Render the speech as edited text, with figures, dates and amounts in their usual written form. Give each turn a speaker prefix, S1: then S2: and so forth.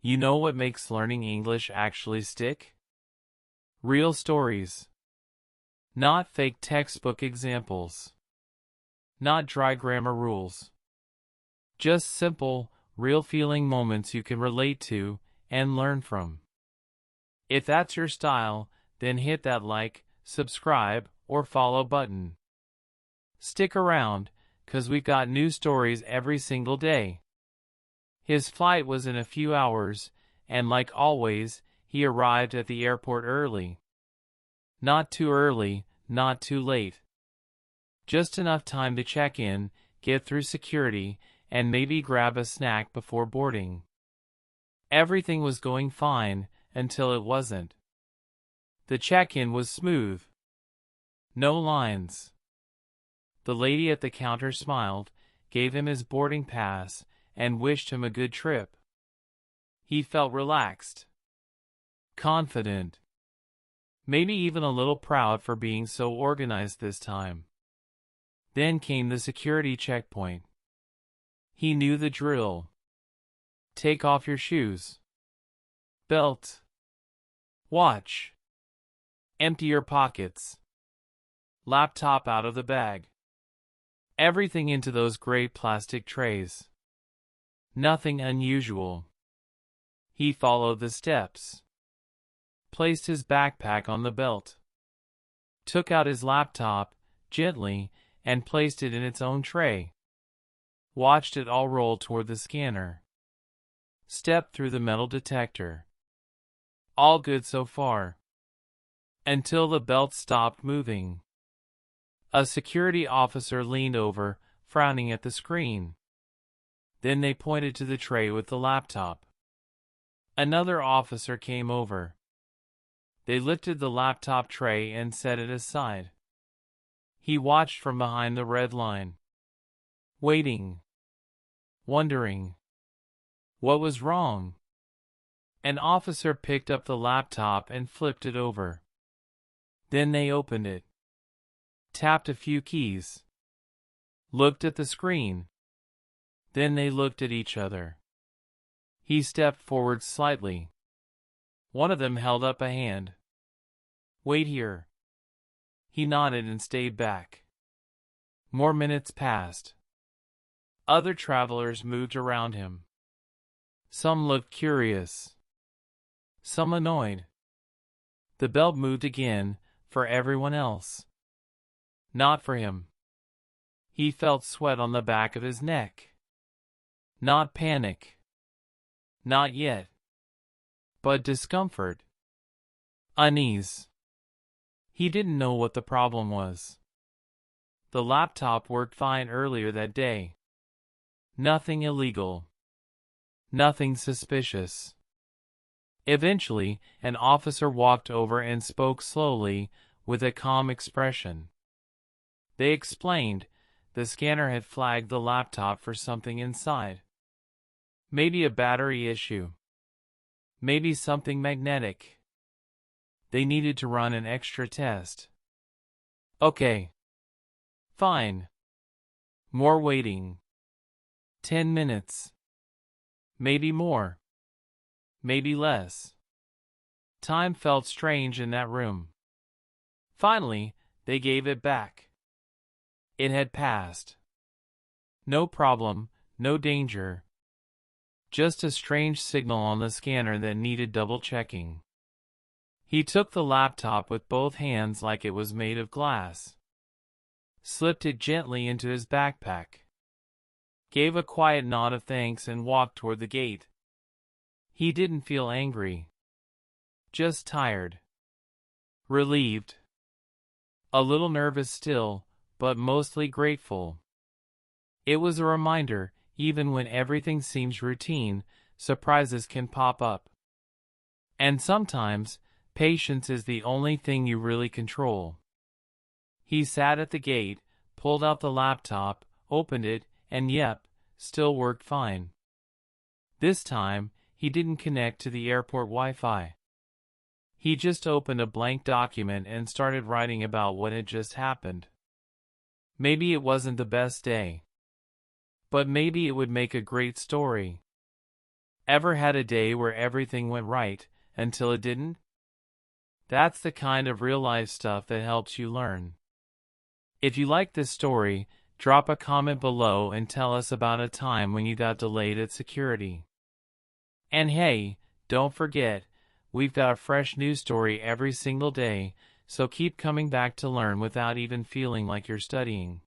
S1: You know what makes learning English actually stick? Real stories. Not fake textbook examples. Not dry grammar rules. Just simple, real feeling moments you can relate to and learn from. If that's your style, then hit that like, subscribe, or follow button. Stick around, 'cause we've got new stories every single day. His flight was in a few hours, and like always, he arrived at the airport early. Not too early, not too late. Just enough time to check in, get through security, and maybe grab a snack before boarding. Everything was going fine, until it wasn't. The check-in was smooth. No lines. The lady at the counter smiled, gave him his boarding pass, and wished him a good trip. He felt relaxed, confident, maybe even a little proud for being so organized this time. Then came the security checkpoint. He knew the drill. Take off your shoes. Belt. Watch. Empty your pockets. Laptop out of the bag. Everything into those gray plastic trays. Nothing unusual. He followed the steps. Placed his backpack on the belt. Took out his laptop, gently, and placed it in its own tray. Watched it all roll toward the scanner. Stepped through the metal detector. All good so far. Until the belt stopped moving. A security officer leaned over, frowning at the screen. Then they pointed to the tray with the laptop. Another officer came over. They lifted the laptop tray and set it aside. He watched from behind the red line. Waiting. Wondering. What was wrong? An officer picked up the laptop and flipped it over. Then they opened it. Tapped a few keys. Looked at the screen. Then they looked at each other. He stepped forward slightly. One of them held up a hand. Wait here. He nodded and stayed back. More minutes passed. Other travelers moved around him. Some looked curious. Some annoyed. The belt moved again, for everyone else. Not for him. He felt sweat on the back of his neck. Not panic. Not yet. But discomfort. Unease. He didn't know what the problem was. The laptop worked fine earlier that day. Nothing illegal. Nothing suspicious. Eventually, an officer walked over and spoke slowly, with a calm expression. They explained, the scanner had flagged the laptop for something inside. Maybe a battery issue. Maybe something magnetic. They needed to run an extra test. Okay. Fine. More waiting. 10 minutes. Maybe more. Maybe less. Time felt strange in that room. Finally, they gave it back. It had passed. No problem, no danger. Just a strange signal on the scanner that needed double-checking. He took the laptop with both hands like it was made of glass. Slipped it gently into his backpack. Gave a quiet nod of thanks and walked toward the gate. He didn't feel angry. Just tired. Relieved. A little nervous still, but mostly grateful. It was a reminder, even when everything seems routine, surprises can pop up. And sometimes, patience is the only thing you really control. He sat at the gate, pulled out the laptop, opened it, and yep, still worked fine. This time, he didn't connect to the airport Wi-Fi. He just opened a blank document and started writing about what had just happened. Maybe it wasn't the best day. But maybe it would make a great story. Ever had a day where everything went right until it didn't? That's the kind of real-life stuff that helps you learn. If you like this story, drop a comment below and tell us about a time when you got delayed at security. And hey, don't forget, we've got a fresh news story every single day, so keep coming back to learn without even feeling like you're studying.